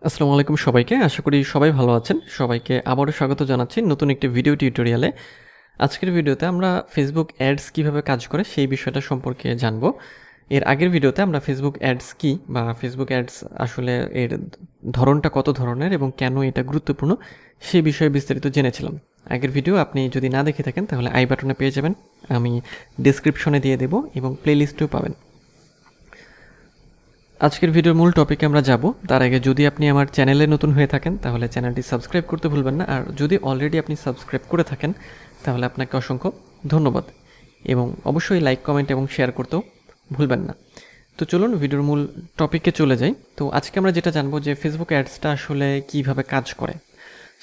আসসালামু আলাইকুম সবাইকে। আশা করি সবাই ভালো আছেন। সবাইকে আবারও স্বাগত জানাচ্ছি নতুন একটি ভিডিও টিউটোরিয়ালে। আজকের ভিডিওতে আমরা ফেসবুক অ্যাডস কিভাবে কাজ করে সেই বিষয়টা সম্পর্কে জানবো। এর আগের ভিডিওতে আমরা ফেসবুক অ্যাডস কি বা ফেসবুক অ্যাডস আসলে এর ধরনটা কত ধরনের এবং কেন এটা গুরুত্বপূর্ণ সেই বিষয়ে বিস্তারিত জেনেছিলাম। আগের ভিডিও আপনি যদি না দেখে থাকেন তাহলে আই বাটনে পেয়ে যাবেন, আমি ডেসক্রিপশনে দিয়ে দেবো এবং প্লেলিস্টেও পাবেন। আজকের ভিডিওর মূল টপিকে আমরা যাব। তার আগে যদি আপনি আমার চ্যানেলে নতুন হয়ে থাকেন তাহলে চ্যানেলটি সাবস্ক্রাইব করতে ভুলবেন না, আর যদি অলরেডি আপনি সাবস্ক্রাইব করে থাকেন তাহলে আপনাকে অসংখ্য ধন্যবাদ এবং অবশ্যই লাইক, কমেন্ট এবং শেয়ার করতেও ভুলবেন না। তো চলুন ভিডিওর মূল টপিকে চলে যাই। তো আজকে আমরা যেটা জানবো যে ফেসবুক অ্যাডসটা আসলে কিভাবে কাজ করে।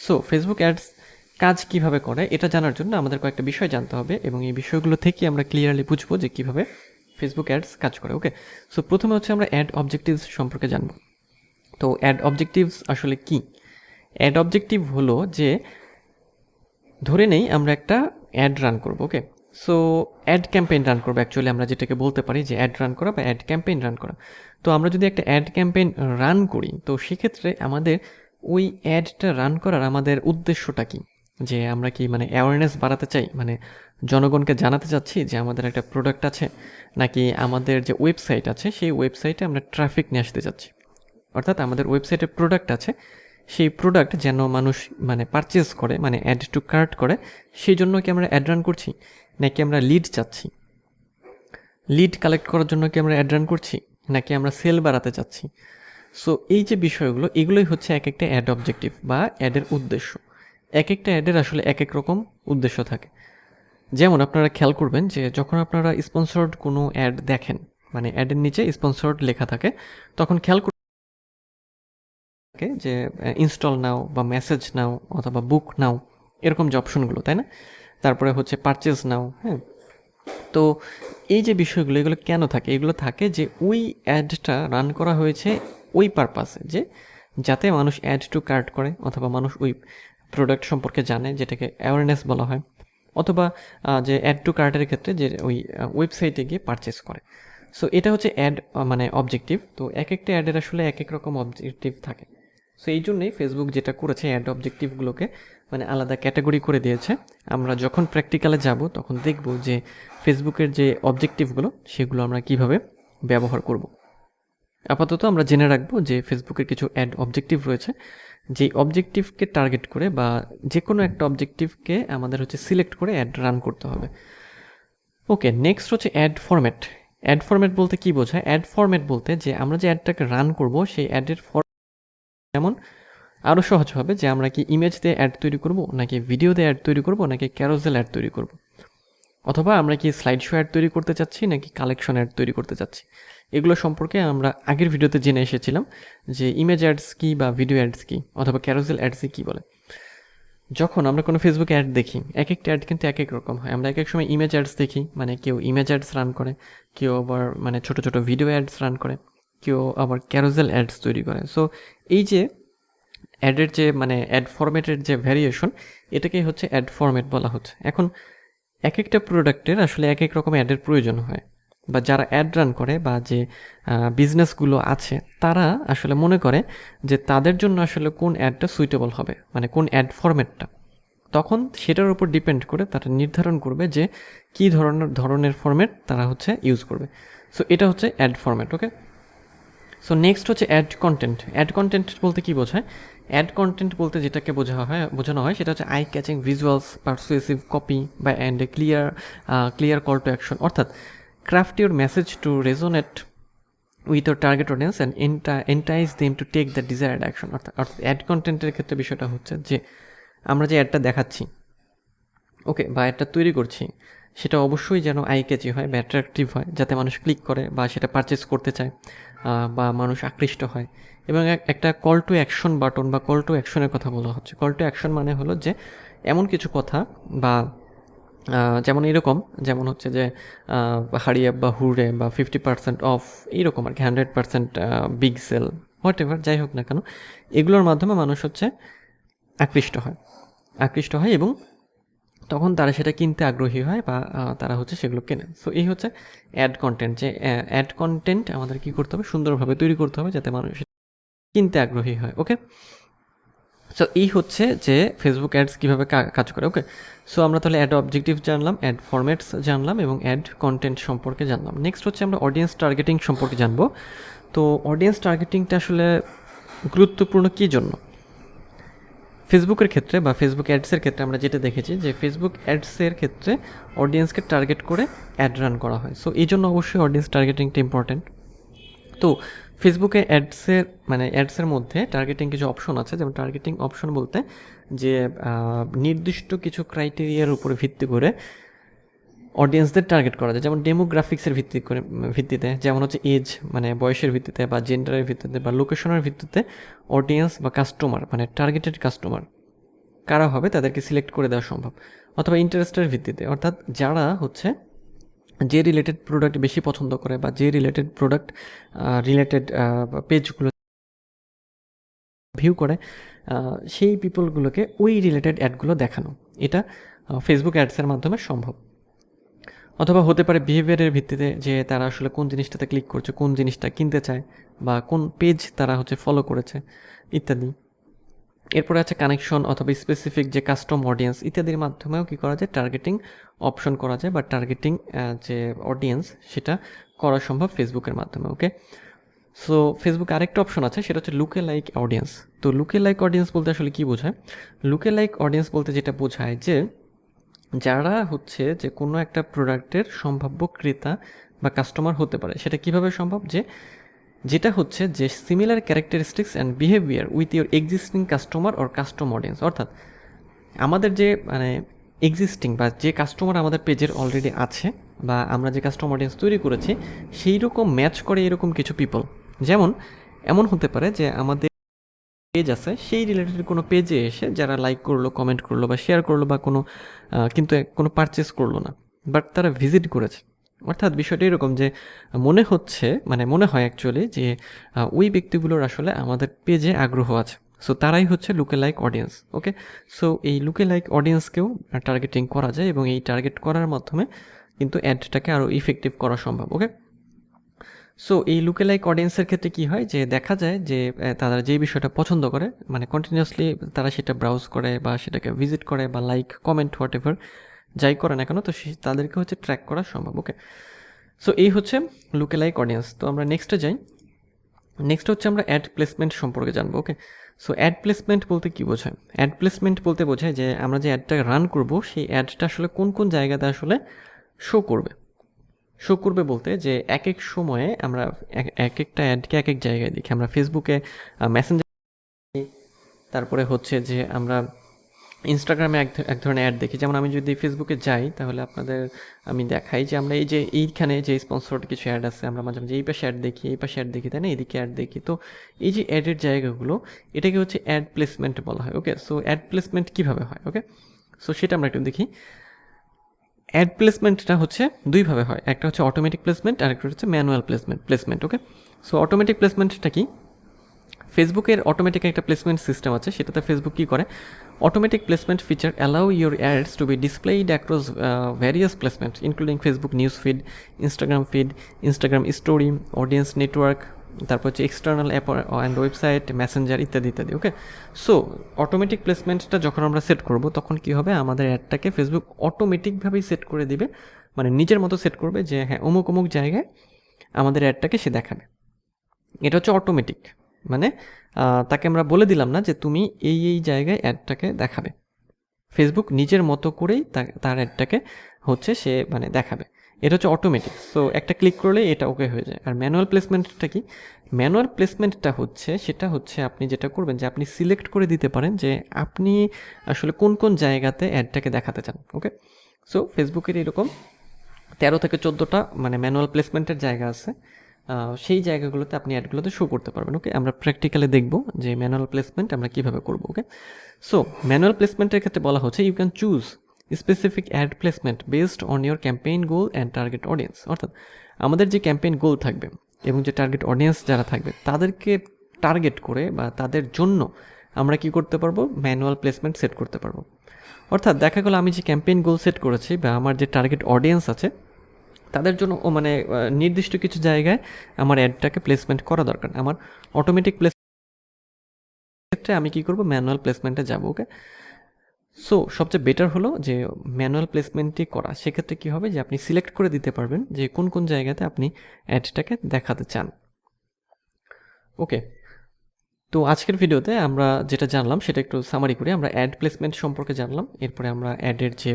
সো ফেসবুক অ্যাডস কাজ কিভাবে করে এটা জানার জন্য আমাদের কয়েকটা বিষয় জানতে হবে এবং এই বিষয়গুলো থেকে আমরা ক্লিয়ারলি বুঝবো যে কিভাবে ফেসবুক অ্যাডস কাজ করে। ওকে, সো প্রথমে হচ্ছে আমরা অ্যাড অবজেক্টিভস সম্পর্কে জানবো। তো অ্যাড অবজেক্টিভস আসলে কি? অ্যাড অবজেক্টিভ হলো যে ধরে নেই আমরা একটা অ্যাড রান করব। ওকে, সো অ্যাড ক্যাম্পেইন রান করবো, অ্যাকচুয়ালি আমরা যেটাকে বলতে পারি যে অ্যাড রান করা বা অ্যাড ক্যাম্পেইন রান করা। তো আমরা যদি একটা অ্যাড ক্যাম্পেইন রান করি তো সেক্ষেত্রে আমাদের ওই অ্যাডটা রান করার আমাদের উদ্দেশ্যটা কি? যে আমরা কি অ্যাওয়ারনেস বাড়াতে চাই, জনগণকে জানাতে চাচ্ছি যে আমাদের একটা প্রোডাক্ট আছে, নাকি আমাদের যে ওয়েবসাইট আছে সেই ওয়েবসাইটে আমরা ট্রাফিক নিয়ে আসতে চাচ্ছি? অর্থাৎ আমাদের ওয়েবসাইটে প্রোডাক্ট আছে, সেই প্রোডাক্ট যেন মানুষ পারচেস করে, অ্যাড টু কার্ট করে, সেই জন্য কি আমরা অ্যাড রান করছি, নাকি আমরা লিড চাচ্ছি? লিড কালেক্ট করার জন্য কি আমরা অ্যাড রান করছি, নাকি আমরা সেল বাড়াতে চাচ্ছি? সো এই যে বিষয়গুলো, এগুলোই হচ্ছে এক একটা অ্যাড অবজেক্টিভ বা অ্যাডের উদ্দেশ্য। এক একটা অ্যাডের আসলে এক এক রকম উদ্দেশ্য থাকে। যেমন আপনারা খেয়াল করবেন যে যখন আপনারা স্পন্সর্ড কোনো অ্যাড দেখেন, অ্যাডের নিচে স্পন্সর্ড লেখা থাকে, তখন খেয়াল থাকে যে ইনস্টল নাও বা মেসেজ নাও অথবা বুক নাও, এরকম যে অপশনগুলো, তাই না? তারপরে হচ্ছে পারচেজ নাও। হ্যাঁ, তো এই যে বিষয়গুলো, এগুলো কেন থাকে? এগুলো থাকে যে ওই অ্যাডটা রান করা হয়েছে ওই পারপাসে, যে যাতে মানুষ অ্যাড টু কার্ট করে অথবা মানুষ ওই প্রোডাক্ট সম্পর্কে জানে, যেটাকে অ্যাওয়ারনেস বলা হয়, অথবা যে অ্যাড টু কার্টের ক্ষেত্রে যে ওই ওয়েবসাইটে গিয়ে পারচেস করে। সো এটা হচ্ছে অ্যাড অবজেক্টিভ। তো এক একটা অ্যাডের আসলে এক এক রকম অবজেক্টিভ থাকে। সো এই জন্যই ফেসবুক যেটা করেছে, অ্যাড অবজেক্টিভগুলোকে আলাদা ক্যাটাগরি করে দিয়েছে। আমরা যখন প্র্যাকটিক্যালে যাব তখন দেখব যে ফেসবুকের যে অবজেক্টিভগুলো সেগুলো আমরা কিভাবে ব্যবহার করব। আপাতত আমরা জেনে রাখবো যে ফেসবুকের কিছু অ্যাড অবজেক্টিভ রয়েছে, যে অবজেক্টিভকে টার্গেট করে বা যে কোনো একটা অবজেক্টিভকে আমাদের হচ্ছে সিলেক্ট করে অ্যাড রান করতে হবে। ওকে, নেক্সট হচ্ছে অ্যাড ফরম্যাট। অ্যাড ফরম্যাট বলতে কি বোঝায়? অ্যাড ফরম্যাট বলতে যে আমরা যে অ্যাডটাকে রান করব সেই অ্যাডের যেমন আরও সহজ হবে যে আমরা কি ইমেজ দিয়ে অ্যাড তৈরি করব, নাকি ভিডিও দিয়ে অ্যাড তৈরি করব, নাকি ক্যারোসেল অ্যাড তৈরি করব, অথবা আমরা কি স্লাইড শো অ্যাড তৈরি করতে চাচ্ছি নাকি কালেকশন অ্যাড তৈরি করতে চাচ্ছি। এগুলো সম্পর্কে আমরা আগের ভিডিওতে জেনে এসেছিলাম যে ইমেজ অ্যাডস কি বা ভিডিও অ্যাডস কি অথবা ক্যারোসেল অ্যাডসই কী বলে। যখন আমরা কোনো ফেসবুক অ্যাড দেখি, এক একটা অ্যাড কিন্তু এক এক রকম হয়। আমরা এক এক সময় ইমেজ অ্যাডস দেখি, কেউ ইমেজ অ্যাডস রান করে, কেউ আবার ছোটো ছোটো ভিডিও অ্যাডস রান করে, কেউ আবার ক্যারোসেল অ্যাডস তৈরি করে। সো এই যে অ্যাডের যে অ্যাড ফরম্যাটের যে ভ্যারিয়েশন, এটাকেই হচ্ছে অ্যাড ফরম্যাট বলা হচ্ছে। এখন এক একটা প্রোডাক্টের আসলে এক এক রকম অ্যাডের প্রয়োজন হয়, বা যারা অ্যাড রান করে বা যে বিজনেসগুলো আছে তারা আসলে মনে করে যে তাদের জন্য আসলে কোন অ্যাডটা সুইটেবল হবে, কোন অ্যাড ফরম্যাটটা। তখন সেটার উপর ডিপেন্ড করে তারা নির্ধারণ করবে যে কী ধরনের ফরম্যাট তারা হচ্ছে ইউজ করবে। সো এটা হচ্ছে অ্যাড ফরম্যাট। ওকে, সো নেক্সট হচ্ছে অ্যাড কন্টেন্ট। অ্যাড কন্টেন্ট বলতে কী বোঝায়? অ্যাড কন্টেন্ট বলতে যেটাকে বোঝানো হয় সেটা হচ্ছে eye catching visuals, persuasive copy বা and a clear call to action. অর্থাৎ craft your message to resonate with your target audience and entice them to take the desired action. অর্থাৎ অ্যাড কন্টেন্টের ক্ষেত্রে বিষয়টা হচ্ছে যে আমরা যে অ্যাডটা দেখাচ্ছি, ওকে, বা অ্যাডটা তৈরি করছি, সেটা অবশ্যই যেন আই ক্যাচি হয় বা অ্যাট্রাকটিভ হয়, যাতে মানুষ ক্লিক করে বা সেটা পারচেস করতে চায় বা মানুষ আকৃষ্ট হয়। এবং একটা কল টু অ্যাকশন বাটন বা কল টু অ্যাকশনের কথা বলা হচ্ছে। কল টু অ্যাকশন মানে হলো যে এমন কিছু কথা বা যেমন এরকম, যেমন হচ্ছে যে হারিয়ে বা হুড়ে বা 50% অফ, এইরকম আর কি, 100% বিগ সেল, হোয়াট এভার, যাই হোক না কেন, এগুলোর মাধ্যমে মানুষ হচ্ছে আকৃষ্ট হয় এবং তখন তারা সেটা কিনতে আগ্রহী হয় বা তারা হচ্ছে সেগুলো কেনে। সো এই হচ্ছে অ্যাড কন্টেন্ট। যে অ্যাড কন্টেন্ট আমাদের কী করতে হবে? সুন্দরভাবে তৈরি করতে হবে যাতে মানুষ কিনতে আগ্রহী হয়। ওকে, সো এই হচ্ছে যে ফেসবুক অ্যাডস কীভাবে কাজ করে। ওকে, সো আমরা তাহলে অ্যাড অবজেক্টিভ জানলাম, অ্যাড ফরম্যাটস জানলাম এবং অ্যাড কন্টেন্ট সম্পর্কে জানলাম। নেক্সট হচ্ছে আমরা অডিয়েন্স টার্গেটিং সম্পর্কে জানবো। তো অডিয়েন্স টার্গেটিংটা আসলে গুরুত্বপূর্ণ কী জন্য? ফেসবুকের ক্ষেত্রে বা ফেসবুক অ্যাডসের ক্ষেত্রে আমরা যেটা দেখেছি যে ফেসবুক অ্যাডসের ক্ষেত্রে অডিয়েন্সকে টার্গেট করে অ্যাড রান করা হয়। সো এই জন্য অবশ্যই অডিয়েন্স টার্গেটিংটা ইম্পর্ট্যান্ট। তো ফেসবুকে অ্যাডসের মধ্যে টার্গেটিং কিছু অপশন আছে, যেমন টার্গেটিং অপশন বলতে যে নির্দিষ্ট কিছু ক্রাইটেরিয়ার উপরে ভিত্তি করে অডিয়েন্সদের টার্গেট করা যায়, যেমন ডেমোগ্রাফিক্সের ভিত্তিতে, যেমন হচ্ছে এজ মানে বয়সের ভিত্তিতে বা জেন্ডারের ভিত্তিতে বা লোকেশনের ভিত্তিতে অডিয়েন্স বা কাস্টমার মানে টার্গেটেড কাস্টমার কারা হবে তাদেরকে সিলেক্ট করে দেওয়া সম্ভব। অথবা ইন্টারেস্টের ভিত্তিতে, অর্থাৎ যারা হচ্ছে যে রিলেটেড প্রোডাক্ট বেশি পছন্দ করে বা যে রিলেটেড প্রোডাক্ট রিলেটেড পেজগুলো ভিউ করে সেই পিপলগুলোকে ওই রিলেটেড অ্যাডগুলো দেখানো, এটা ফেসবুক অ্যাডসের মাধ্যমে সম্ভব। অথবা হতে পারে বিহেভিয়ারের ভিত্তিতে, যে তারা আসলে কোন জিনিসটাতে ক্লিক করছে, কোন জিনিসটা কিনতে চায় বা কোন পেজ তারা হচ্ছে ফলো করেছে ইত্যাদি। এরপরে আছে কানেকশন অথবা স্পেসিফিক যে কাস্টম অডিয়েন্স ইত্যাদির মাধ্যমেও কী করা যায়, টার্গেটিং অপশন করা যায় বা টার্গেটিং যে অডিয়েন্স সেটা করা সম্ভব ফেসবুকের মাধ্যমে। ওকে, সো ফেসবুকে আরেকটা অপশন আছে, সেটা হচ্ছে লুকে লাইক অডিয়েন্স। তো লুকে লাইক অডিয়েন্স বলতে আসলে কী বোঝায়? লুকে লাইক অডিয়েন্স বলতে যেটা বোঝায় যে যারা হচ্ছে যে কোনো একটা প্রোডাক্টের সম্ভাব্য ক্রেতা বা কাস্টমার হতে পারে। সেটা কিভাবে সম্ভব? যেটা হচ্ছে যে similar characteristics and behaviour with your existing customer or custom audience, অর্থাৎ আমাদের যে এক্সিস্টিং বা যে কাস্টমার আমাদের পেজের অলরেডি আছে বা আমরা যে কাস্টম অডিয়েন্স তৈরি করেছি সেই রকম ম্যাচ করে এরকম কিছু পিপল। যেমন এমন হতে পারে যে আমাদের পেজ আছে, সেই রিলেটেড কোনো পেজে এসে যারা লাইক করলো, কমেন্ট করলো বা শেয়ার করলো বা কিন্তু কোনো পারচেস করলো না, বাট তারা ভিজিট করেছে। অর্থাৎ বিষয়টা এরকম যে মনে হয় অ্যাকচুয়ালি যে ওই ব্যক্তিগুলোর আসলে আমাদের পেজে আগ্রহ আছে। সো তারাই হচ্ছে লুকে লাইক অডিয়েন্স। ওকে, সো এই লুকে লাইক অডিয়েন্সকেও টার্গেটিং করা যায় এবং এই টার্গেট করার মাধ্যমে কিন্তু অ্যাডটাকে আরও ইফেক্টিভ করা সম্ভব। ওকে, সো এই লুকে লাইক অডিয়েন্সের ক্ষেত্রে কী হয় যে দেখা যায় যে তারা যে বিষয়টা পছন্দ করে কন্টিনিউয়াসলি তারা সেটা ব্রাউজ করে বা সেটাকে ভিজিট করে বা লাইক কমেন্ট হোয়াট এভার যাই করে না কেন, তো তাদেরকে হচ্ছে ট্র্যাক করা সম্ভব। ওকে, সো এই হচ্ছে লুকে লাইক অডিয়েন্স। তো আমরা নেক্সটে যাই। নেক্সট হচ্ছে আমরা অ্যাড প্লেসমেন্ট সম্পর্কে জানবো। ওকে, সো অ্যাড প্লেসমেন্ট বলতে কী বোঝায়? অ্যাড প্লেসমেন্ট বলতে বোঝায় যে আমরা যে অ্যাডটা রান করব সেই অ্যাডটা আসলে কোন কোন জায়গাতে আসলে শো করবে বলতে যে এক এক সময়ে আমরা এক একটা অ্যাডকে এক এক জায়গায় দেখি। আমরা ফেসবুকে মেসেঞ্জার, তারপরে হচ্ছে যে আমরা ইনস্টাগ্রামে এক ধরনের অ্যাড দেখি। যেমন আমি যদি ফেসবুকে যাই তাহলে আমি দেখাই যে আমরা এইখানে যে স্পন্সর্ড কিছু অ্যাড আছে, আমরা মাঝে মাঝে এই পাশে অ্যাড দেখি, এই পাশে অ্যাড দেখি, তাই না, এদিকে অ্যাড দেখি। তো এই যে অ্যাডের জায়গাগুলো, এটাকে হচ্ছে অ্যাড প্লেসমেন্ট বলা হয়। ওকে, সো অ্যাড প্লেসমেন্ট কীভাবে হয়? ওকে, সো সেটা আমরা একটু দেখি। অ্যাড প্লেসমেন্টটা হচ্ছে দুইভাবে হয়, একটা হচ্ছে অটোমেটিক প্লেসমেন্ট আর একটা হচ্ছে ম্যানুয়াল প্লেসমেন্ট। ওকে, সো অটোমেটিক প্লেসমেন্টটা কি? ফেসবুকের অটোমেটিক একটা প্লেসমেন্ট সিস্টেম আছে, সেটাতে ফেসবুক কী করে, automatic placement feature allow your ads to be displayed across various placement including Facebook news feed, Instagram story, audience network, তারপর হচ্ছে external app and website, Messenger ইত্যাদি ইত্যাদি। ওকে, সো অটোমেটিক প্লেসমেন্টটা যখন আমরা সেট করব তখন কী হবে, আমাদের অ্যাডটাকে ফেসবুক অটোমেটিকভাবেই সেট করে দিবে, নিজের মতো সেট করবে যে হ্যাঁ অমুক জায়গায় আমাদের অ্যাডটাকে সে দেখাবে। এটা হচ্ছে অটোমেটিক, তাকে আমরা বলে দিলাম না যে তুমি এই জায়গায় অ্যাডটাকে দেখাবে, ফেসবুক নিজের মতো করেই তার অ্যাডটাকে হচ্ছে সে দেখাবে। এটা হচ্ছে অটোমেটিক। সো একটা ক্লিক করলে এটা ওকে হয়ে যায়। আর ম্যানুয়াল প্লেসমেন্টটা কি? ম্যানুয়াল প্লেসমেন্টটা সেটা হচ্ছে আপনি যেটা করবেন যে আপনি সিলেক্ট করে দিতে পারেন যে আপনি আসলে কোন কোন জায়গাতে অ্যাডটাকে দেখাতে চান। ওকে, সো ফেসবুকের এরকম 13 থেকে 14টা ম্যানুয়াল প্লেসমেন্টের জায়গা আছে, সেই জায়গাগুলোতে আপনি অ্যাডগুলোতে শো করতে পারবেন। ওকে, আমরা প্র্যাকটিক্যালি দেখব যে ম্যানুয়াল প্লেসমেন্ট আমরা কীভাবে করব। ওকে, সো ম্যানুয়াল প্লেসমেন্টের ক্ষেত্রে বলা হচ্ছে you can choose specific ad placement based on your campaign goal and target audience, অর্থাৎ আমাদের যে ক্যাম্পেইন গোল থাকবে এবং যে টার্গেট অডিয়েন্স যারা থাকবে তাদেরকে টার্গেট করে বা তাদের জন্য আমরা কি করতে পারবো, ম্যানুয়াল প্লেসমেন্ট সেট করতে পারবো। অর্থাৎ দেখা গেলো আমি যে ক্যাম্পেইন গোল সেট করেছি বা আমার যে টার্গেট অডিয়েন্স আছে তাদের জন্য নির্দিষ্ট কিছু জায়গায় আমার অ্যাডটাকে প্লেসমেন্ট করা দরকার। আমার অটোমেটিক ক্ষেত্রে আমি কি করব, ম্যানুয়াল প্লেসমেন্টে যাব। ওকে, সো সবচেয়ে বেটার হলো যে ম্যানুয়াল প্লেসমেন্টই করা। সেক্ষেত্রে কী হবে যে আপনি সিলেক্ট করে দিতে পারবেন যে কোন কোন জায়গাতে আপনি অ্যাডটাকে দেখাতে চান। ওকে, তো আজকের ভিডিওতে আমরা যেটা জানলাম সেটা একটু সামারি করি। আমরা অ্যাড প্লেসমেন্ট সম্পর্কে জানলাম, এরপরে আমরা অ্যাডের যে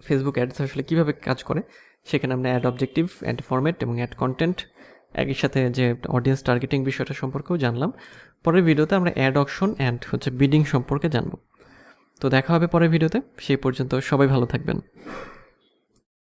ফেসবুক অ্যাডস আসলে কীভাবে কাজ করে, সেখানে আমরা অ্যাড অবজেক্টিভ, অ্যাড ফরম্যাট এবং অ্যাড কন্টেন্ট, একই সাথে যে অডিয়েন্স টার্গেটিং বিষয়টা সম্পর্কেও জানলাম। পরের ভিডিওতে আমরা অ্যাড অকশন অ্যান্ড বিডিং সম্পর্কে জানবো। তো দেখা হবে পরের ভিডিওতে, সেই পর্যন্ত সবাই ভালো থাকবেন।